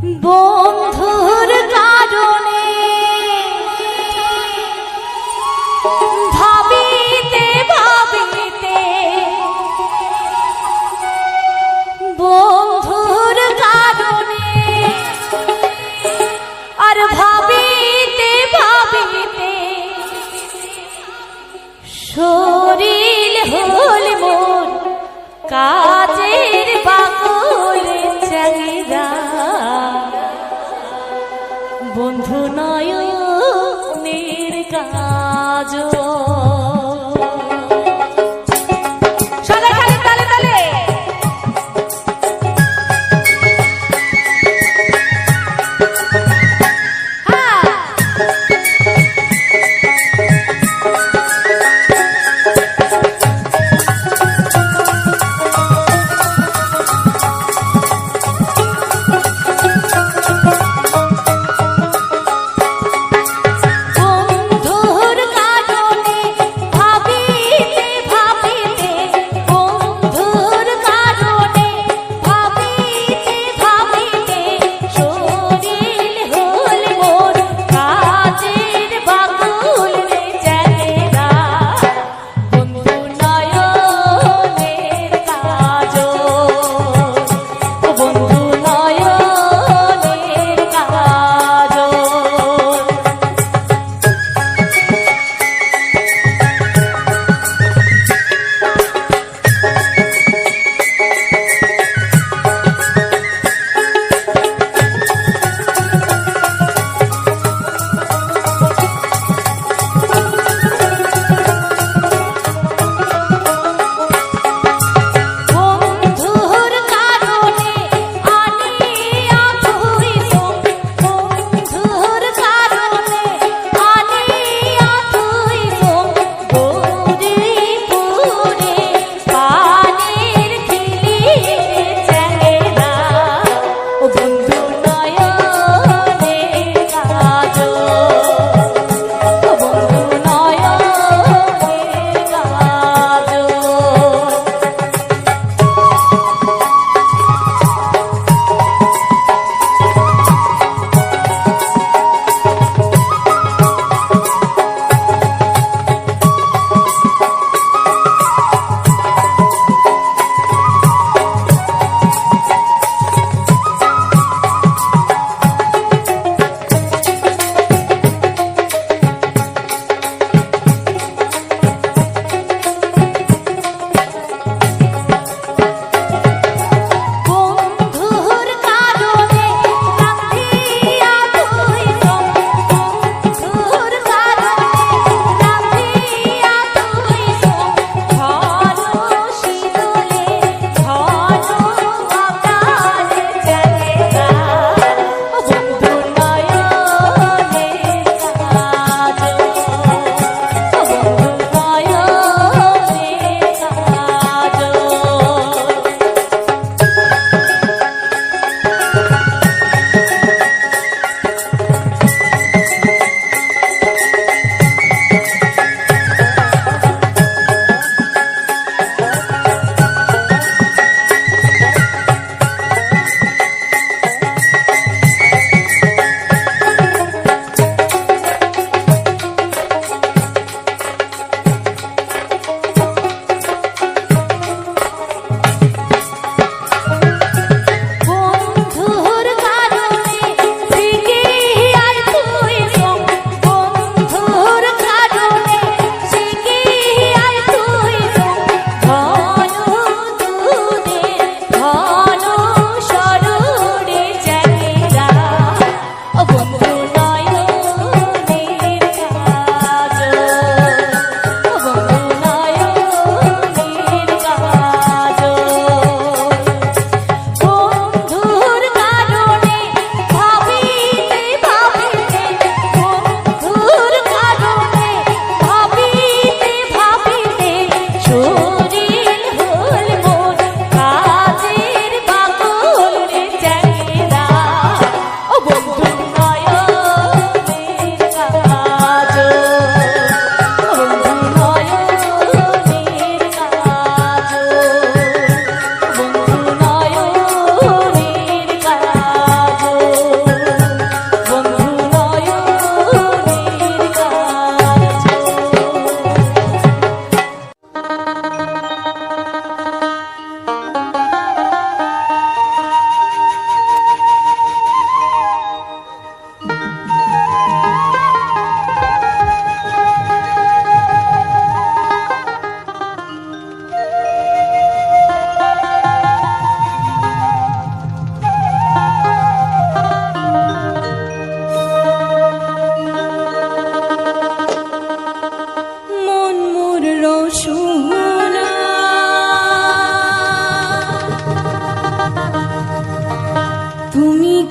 বন্ধুর কারণে ভাবিতে ভাবিতে, বন্ধুর কারণে আর ভাবিতে ভাবিতে শরীর হল মোর কাজের বাকলে চাহিদা। বন্ধু নয়নের কাজল। সবাই খালি তালে তালে। বন্ধুর কারণে ভাবি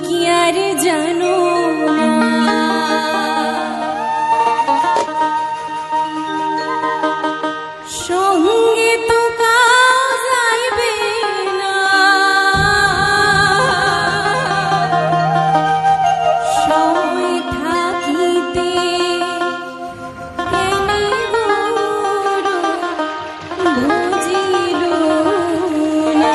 কি আর জানো না, সঙ্গে তো কাজ আইবে না, সময় থাকিতে কেনে বড় বুঝিল না।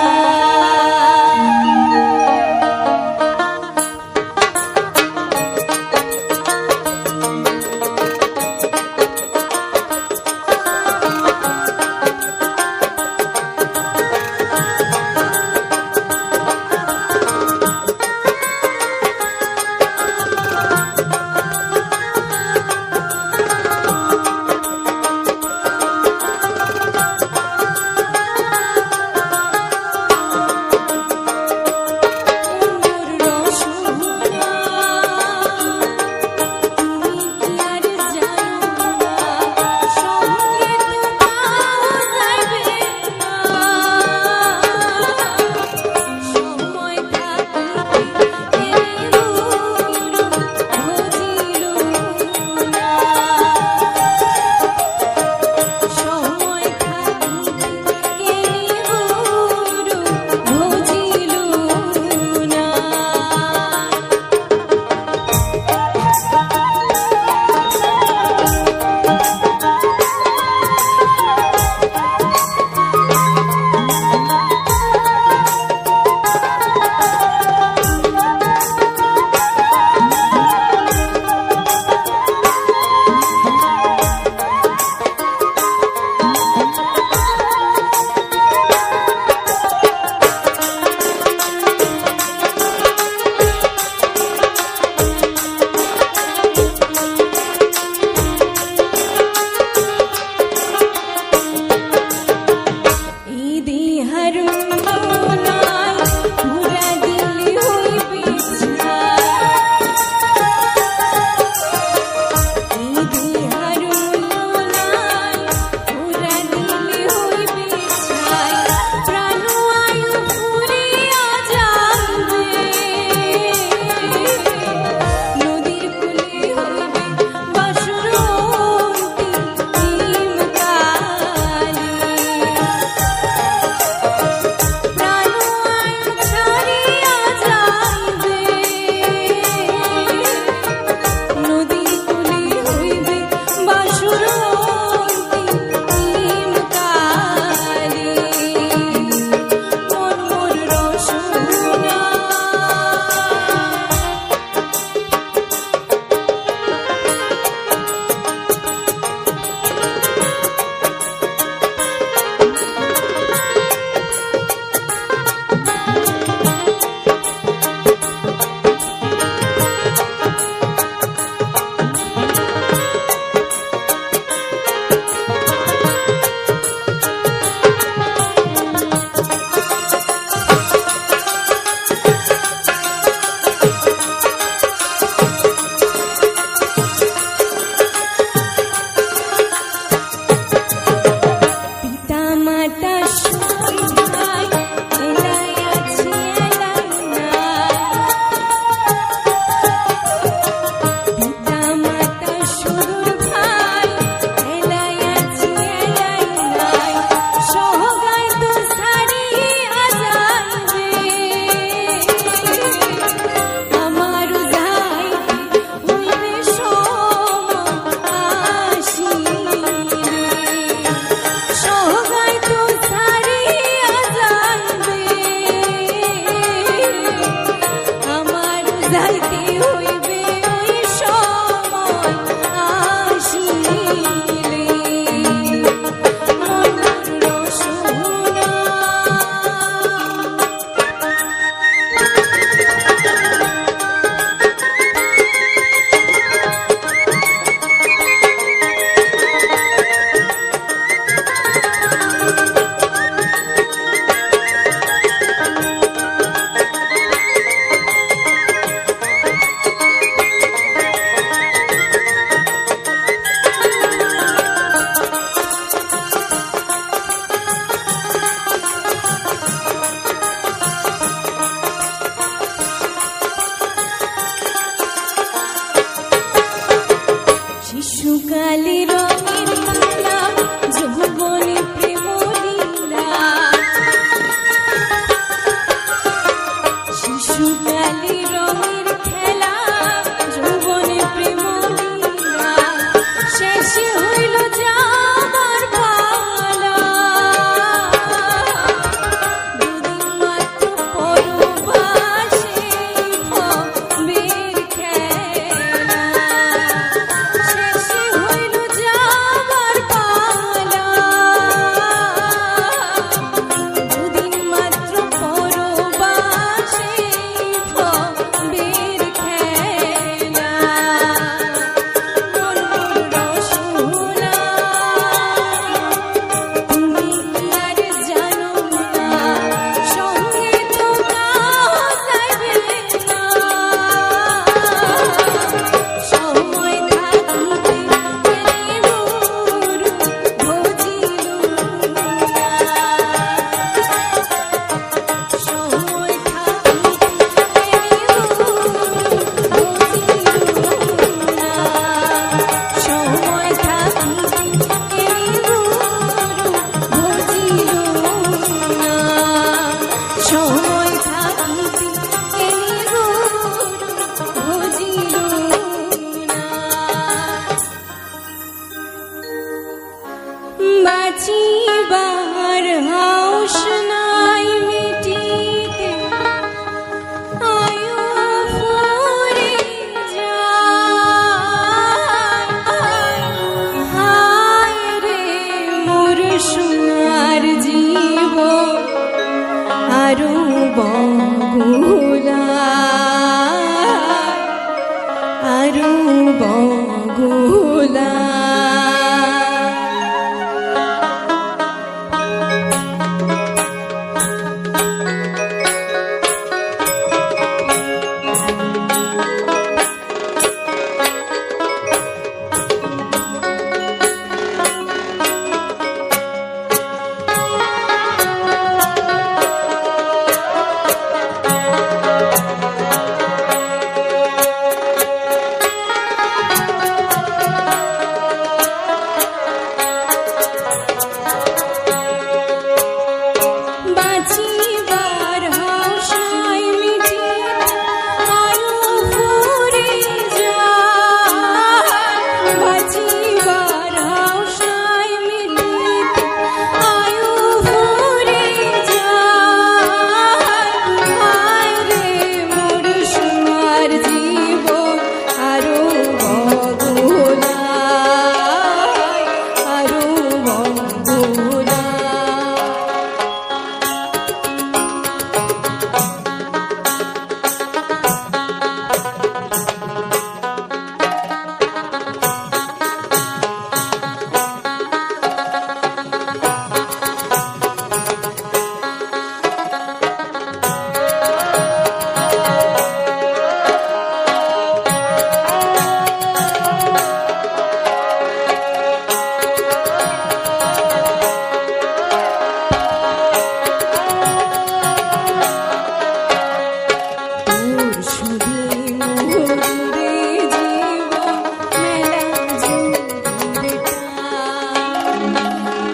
শুধু মোরে জীবন মেলা জুড়ে টান।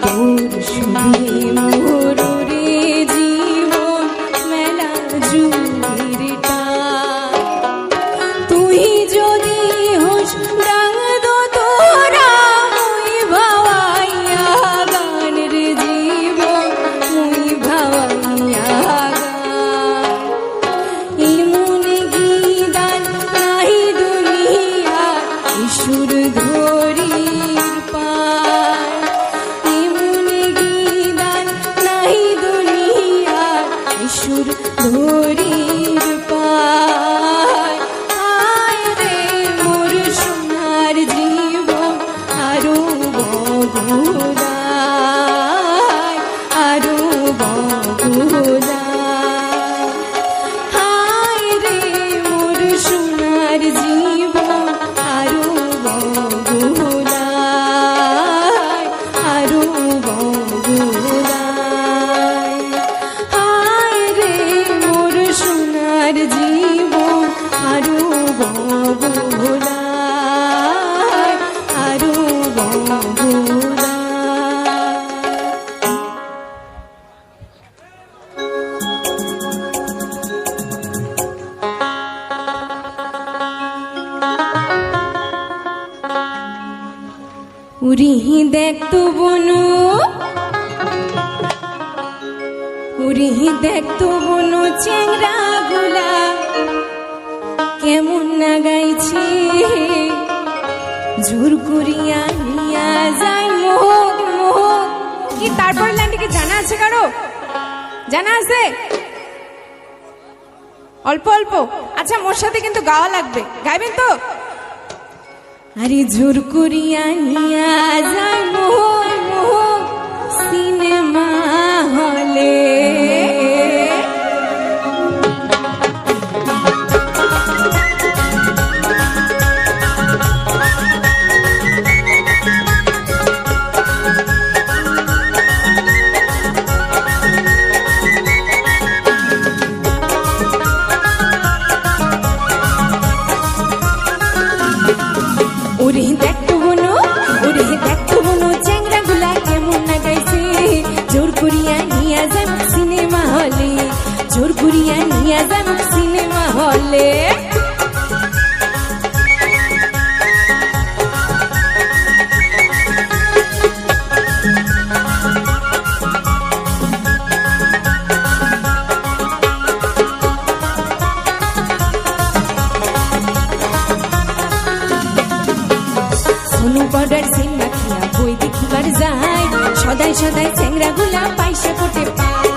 তোর শুধু মোরে জীবন মেলা জুড়ে টান। তুই যদি হোস ডাং দো তোরা মুই ভাওয়াইয়া গান রে জীবন মুই ভাওয়াইয়া গান। এমন গীতান নাহি দুনিয়া ঈশ্বর ধরির পায়। এমন গীতান নাহি দুনিয়া ঈশ্বর ধরির পায়। আয় রে মোর সোনার জীবন আরো বগুড়ায়, আরো বগুড়ায়। হায় রে মোর সোনার জীবন আরো বগুড়ায়, আরো বগুড়ায়। হায় রে মোর সোনার জীবন আরো বগুড়ায়, আরো বগুড়ায়। উরিহি দেখতো বনু, উরিহি দেখতো বনু চেংরা গুলা কেমন না গাইছে। জোর করিয়া নিয়া যায় মোহক মোহক। কি তারপর লাইনটা কি জানা আছে কারো? জানা আছে? অল্প অল্প? আচ্ছা মোর সাথে কিন্তু গাওয়া লাগবে, গাইবেন তো? আরে জোর করিয়া নিয়া যায় মোহক মোহক সিনেমা হলে। ওরে দেখতো বনু, ওরে দেখতো বনু চ্যাংরা গুলা কেমন না গাইছে। জোর করিয়া নিয়া যাম সিনেমা হলে, জোর করিয়া নিয়া যাম সিনেমা হলে। সোনু পাউডার সিং মাখিয়া বই দেখিবার যায়, সদাই সদাই চ্যাংরা গুলা পয়সা কোটে পায়।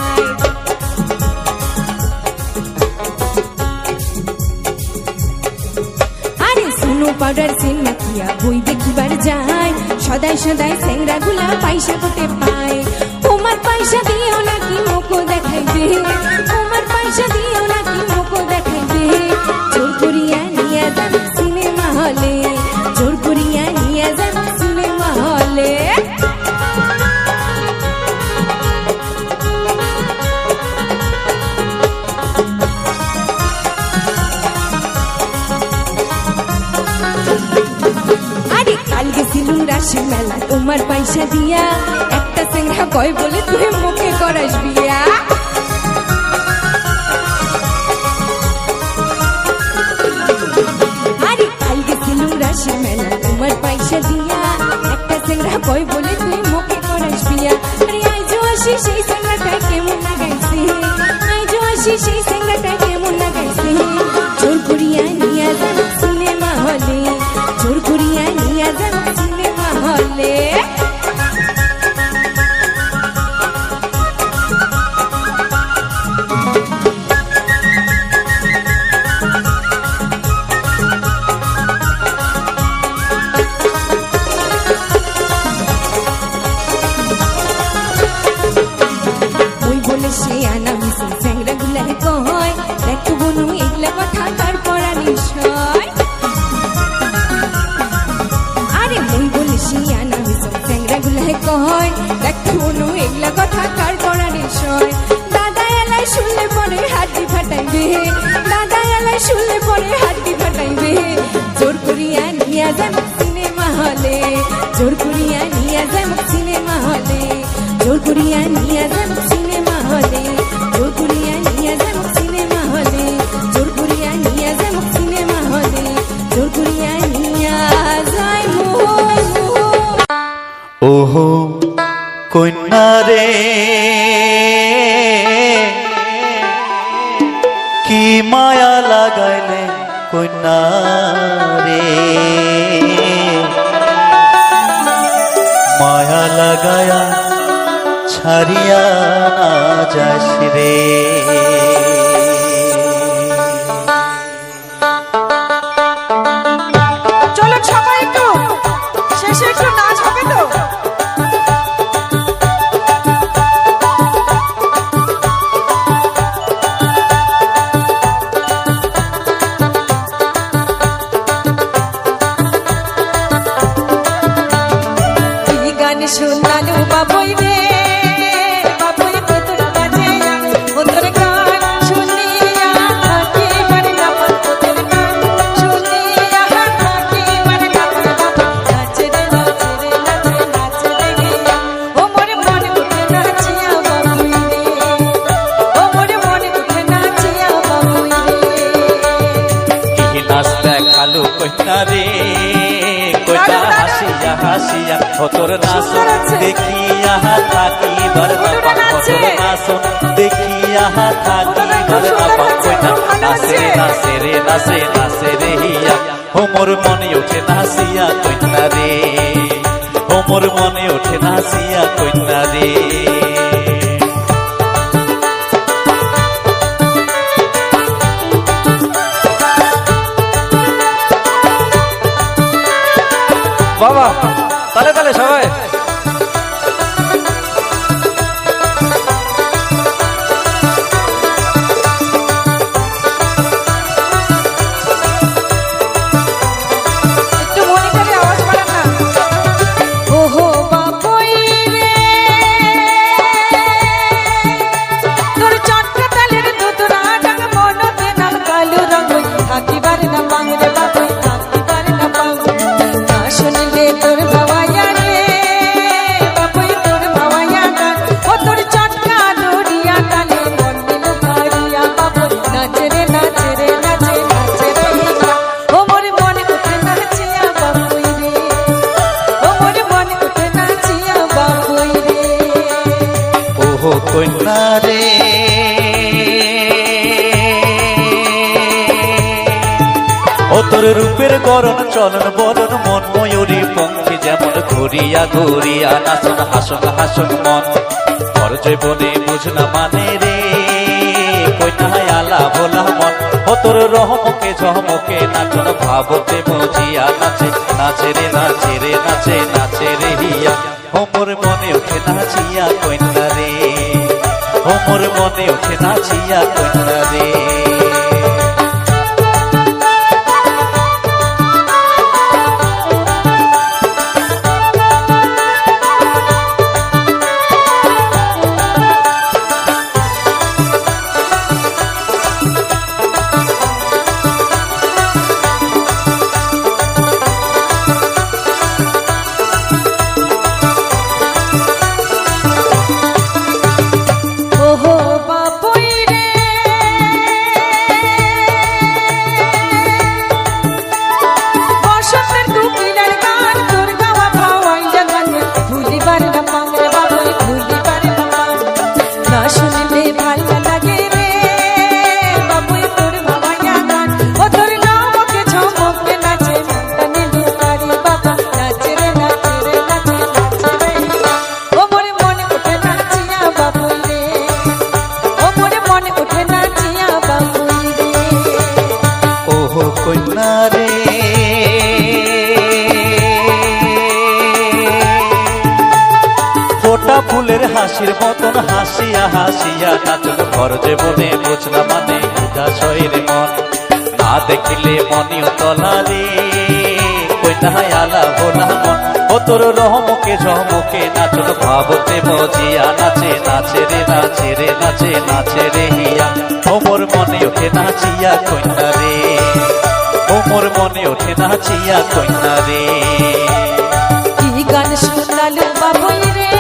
আরে সোনু পাউডার সিং মাখিয়া বই দেখিবার যায়, সদাই সদাই চ্যাংরা গুলা পয়সা কোটে পায়। তোমার পয়সা দিও নাকি মোকো দেখাইবে, তোমার পয়সা দিও নাকি মোকো দেখাইবে। জোর করিয়া নিয়ে যান সিনেমা হলে, জোর করিয়া নিয়ে যান সিনেমা হলে। আরে কাল গেছিলুম রাসের মেলা তোমার পয়সা দিয়া, একটা চ্যাংরা কয় বলে তুই মুখে করাস বিয়া। আরে কাল গেছিলুম রাসের মেলা তোমার পয়সা দিয়া, একটা চ্যাংরা কয় বলে তুই মুখে করাস বিয়া। আরে আইজো আসি সেই চ্যাংরাটা কেমন না গাইছে, আইজো আসি সেই চ্যাংরাটা কেমন না গাইছে। জোর করিয়া নিয়া যান সিনেমা হলে, জোর করিয়া নিয়া যান সিনেমা হলে। ওই বলে সে আনা মিশে চ্যাংরা গুলা কয়, দেখো বনু এগুলা কথা কার পড়া নিশ্চয়। আরে ওই বলে সে আনা মিশে চ্যাংরা গুলা কয়, দেখো বনু এগুলা কথা কার পড়া নিশ্চয়। দাদা এলাই শুনলে পরে হাতি ফাটাইবে, দাদা এলাই শুনলে শুনলে পরে হাড্ডি ফাটাইবে জোর করিয়া নিয়া যায় সিনেমা হলে জোর করিয়া নিয়া যায় সিনেমা হলে জোর করিয়া নিয়া যায় সিনেমা হলে জোর করিয়া নিয়া যায় সিনেমা হলে জোর করিয়া নিয়া যায় সিনেমা হলে জোর করিয়া নিয়া যায় ওহো কন্যা রে কি মায়া লাগাইলে কন্যা রে মায়া লাগায়া ছাড়িয়া না যাস রে চলো সবাই একটু শেষে একটু নাচ হবে তো। এই গান শোনালো বাবুই রে বাবুই তোর কাছে ও তোর গান শুনিয়া থাকি মানে না তোর গান শুনিয়া থাকি মানে না নাচে রে নাচে রে নাচে নাচে রে গিয়া ও মোরে মনে উঠে নাচিয়া বাবুই রে ও মোরে মনে উঠে নাচিয়া বাবুই রে কি নাচ দেখালো কন্যা রে কন্যা হাসিয়া হাসিয়া ও তোর নাচ দেখিয়া থাকি বারবার তোর নাচ দেখিয়া থাকি বারবার কন্যা নাচে নাচে রে নাচে নাচে রে হিয়া ও মোর মনে ওঠে নাচিয়া কন্যা রে ও মোর মনে ওঠে নাচিয়া কন্যা রে বাবা তালে তালে সবাই একটু মনে করে আওয়াজ বাড়ান না। ওহো বাবুই রে তোর চটকা তালের দুধরা ডাক মনতে না কালো রঙই থাকিবার না বাংরে বাবুই থাকিবার না বাং না শুনলে তোর বাবাইয়া রে বাবুই তোর বাবাইয়া গান ও তোর চটকা দড়িয়া তালে মন দিল কারিয়া বাবুই নাচে রে নাচে রে নাচে নাচে রে হিয়া ও মোর মনে উঠে নাচিয়া বাবুই রে ও মোর মনে উঠে নাচিয়া বাবুই রে ওহো কন্যা রে ও তোর রূপের গরণ চলন বলন মন ময়ূরী পঙ্খী যেমন ঘুরিয়া ঘুরিয়া নাচন হাসন হাসন মন পর জীবনে বুঝ না মানে রে কন্যা আলা ভোলা মন ও তোর রহমকে ঝহমকে নাচন ভাবতে মজিয়া নাচে নাচে রে নাচে রে নাচে নাচে রে হিয়া ও মোর মনে ওঠে নাচিয়া কন্যা রে ও মোর মনে ওঠে নাচিয়া কন্যা রে ওহো বাবুই রে বসন্তের কুকিলের গান তোর গাওয়া ভাওয়াইয়া গান ভুলিবার না পাংরে বাবুই ভুলিবার না পাং না শুনলে ভালো লাগে রে বাবুই তোর ভাওয়াইয়া গান ও তোর নামকে ঝমকে নাচে মনটানে লুকারি বাবা নাচে রে নাচে রে নাচে নাচে রে ও মোরে মনে উঠে নাচিয়া বাবুই রে ও মোরে মনে উঠে নাচিয়া বাবুই রে ওহো কন্যা রে ফোটা ফুলের হাসির মতন হাসিয়া হাসিয়া নাচন ভর জীবনে বুঝলা মানে উদাসয়ের মন না দেখিলে মনিও তলা রে কন্যা আলা ভোলা মন ও তোর রহমকে ঝমকে নাচন ভাবতে মজিয়া নাচে নাচে রে নাচে রে নাচে নাচে রে হিয়া ও মোর মনে ওঠে নাচিয়া কন্যা রে ও মোর মনে ওঠে নাচিয়া কন্যা রে কি গান শুনালু বাবুই রে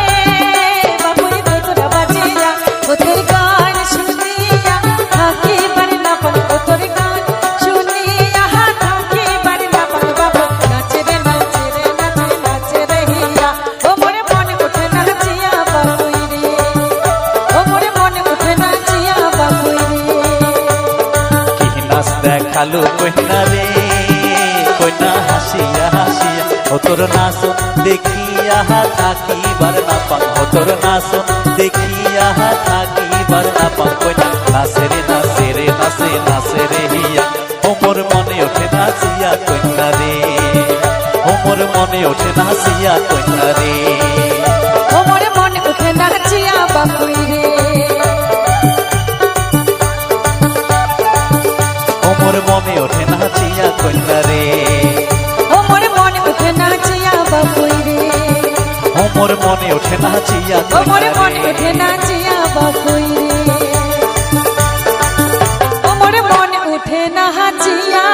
বাবুই তোরা বাজিয়া ও তোর গান শুনিয়া থাকি পারি না পান ও তোর গান শুনিয়া থাকি পারি না পান বাবু নাচে রে নাচে রে নাচে নাচে রে হিয়া ও মোরে মনে উঠে নাচিয়া বাবুই রে ও মোরে মনে উঠে নাচিয়া বাবুই রে কি নাচ দেখালু কন্যা রে কন্যা হাসিয়া হাসিয়া ও তোর নাচ দেখিয়া থাকিবার না পান ও তোর নাচ দেখিয়া থাকিবার না পান কন্যা নাচে রে নাচে রে নাচে নাচে রে হিয়া ও মোর মনে ওঠে নাচিয়া কন্যা রে ও মোর মনে ওঠে নাচিয়া কন্যা রে ও মোরে মনে উঠে নাচিয়া বাবুই রে ও মোর মনে ওঠে নাচিয়া কন্যা রে ও মোরে মনে উঠে নাচিয়া বাবুই রে ও মোর মনে ওঠে নাচিয়া ও মোরে মনে উঠে নাচিয়া বাবুই রে ও মোরে মনে উঠে নাচিয়া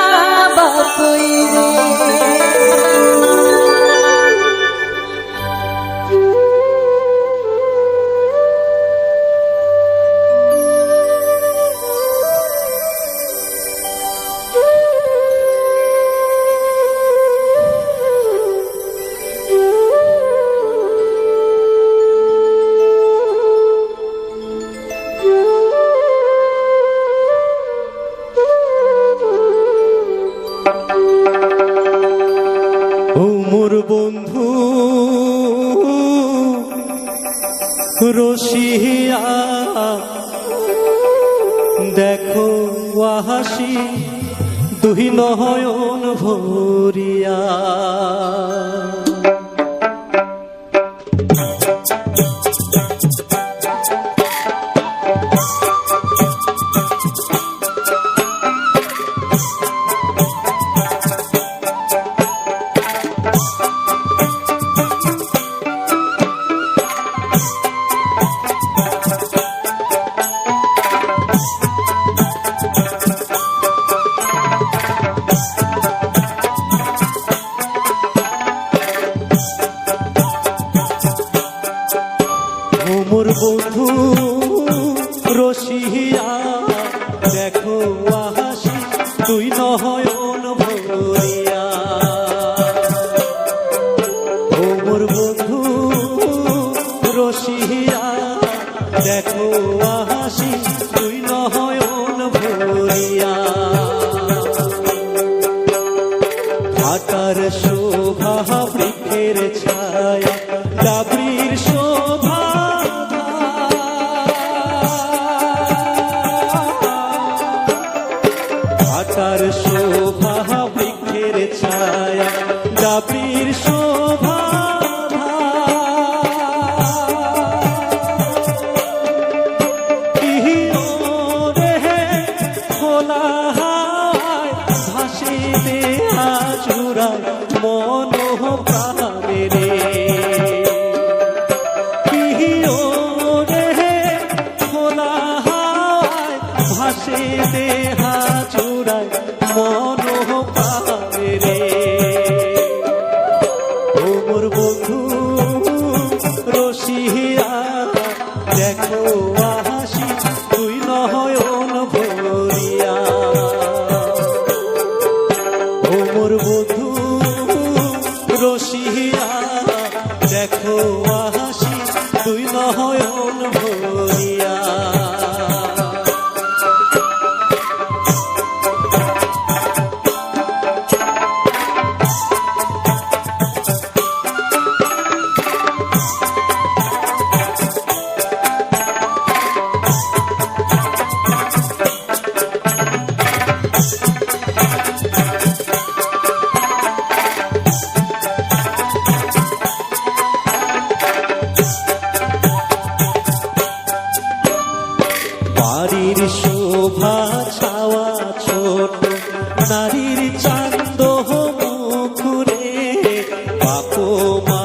বাবুই রে ও মোর বন্ধু রসিয়া দেখো হাসি দুই নয়ন ভরিয়া মোর বন্ধু রসিয়া দেখো হাসি তুই নয়ন ভরিয়া ও মোর বন্ধু রসিয়া দেখো হাসি তুই নয়ন ভরিয়া ঘাটার শোভা বৃক্ষের ছায়া ডাবরির শোভা ঘাটার শোভা বৃক্ষের ছায়া ডাবরির শোভা খোলা ভাসি দেহা চূড়ায় মন প্রাণে রে খোলা ভাসে দেহা চূড়ায় মন প্রাণে রে ও মোর বন্ধু রসিয়া দেখো হাসি তুই নয়ন ভরিয়া ও মোর বন্ধু রসিয়া দেখো হাসি তুই নয়ন ভরিয়া বাড়ির শোভা ছাওয়া ছোট নারীর চান্দ মুখুরে বাপো মা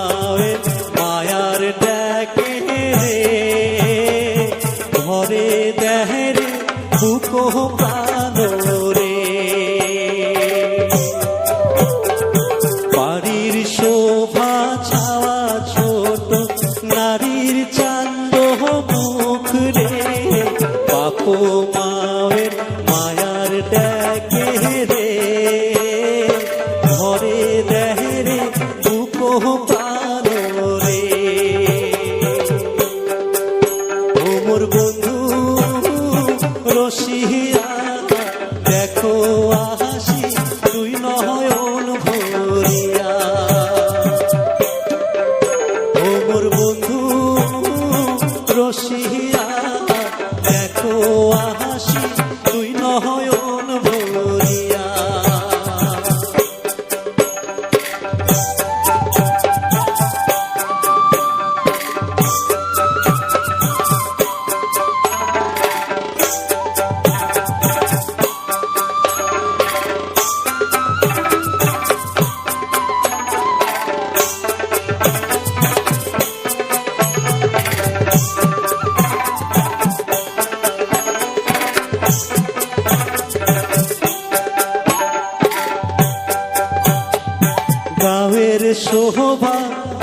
শোভা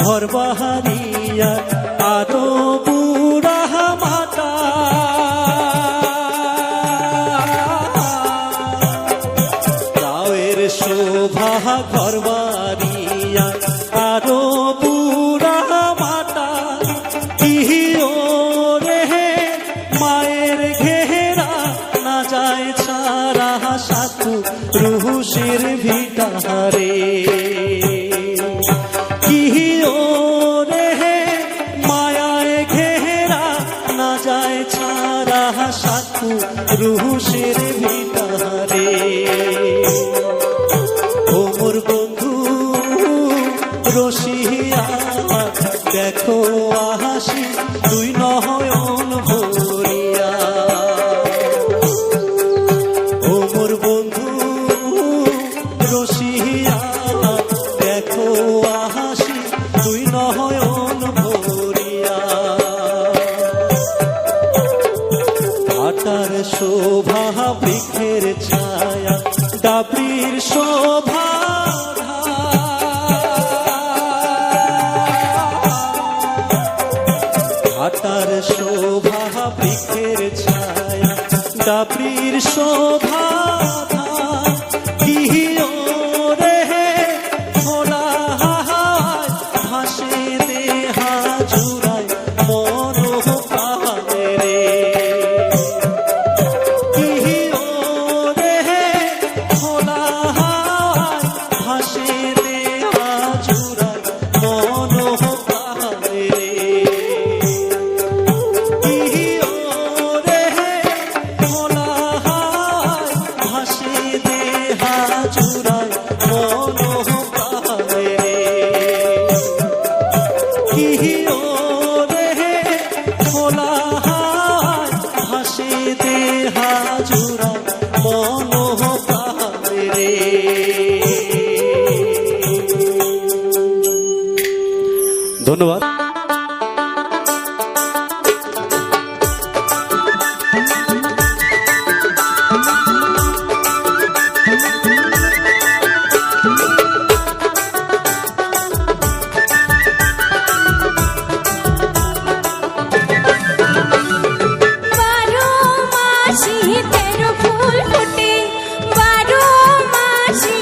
ঘর বাহারিয়া আরো বুড়া মাতা গাঁয়ের শোভা ঘর বাড়িয়া আরো বুড়া মাতা ইহিও রে মায়ের ঘেরা না যায় ছাড়া সাধু রুহুসের ভিটারে কিহিও রে মায়ায় ঘেরা না যায় ছাড়া সাধু রুহুসের ভিটারে ও মোর বন্ধু রসিয়া দেখো হাসি তুই নয়ন ভরিয়া ও মোর বন্ধু রসিয়া দেখো হাসি তুই নয়ন ভরিয়া ঘাটার শোভা বৃক্ষের ছায়া ডাবরির শোভা ঘাটার শোভা বৃক্ষের ছায়া ডাবরির শোভা কিহিও রে ভোলা ভাসে দেহা জুড়ায় মন পাহাড়ে রে কিহিও রে ভোলা ভাসে দেহা জুড়ায় মন পাহাড়ে রে কিহিও রে ভোলা ভাসে দেহা জুড়ায় মন পাহাড়ে রে কিহিও রে ভোলা ভাসে দেহা জুড়ায় মন পাহাড়ে রে ধন্যবাদ। বারো মাসি তেরো ফুল ফোটে, বারো মাসি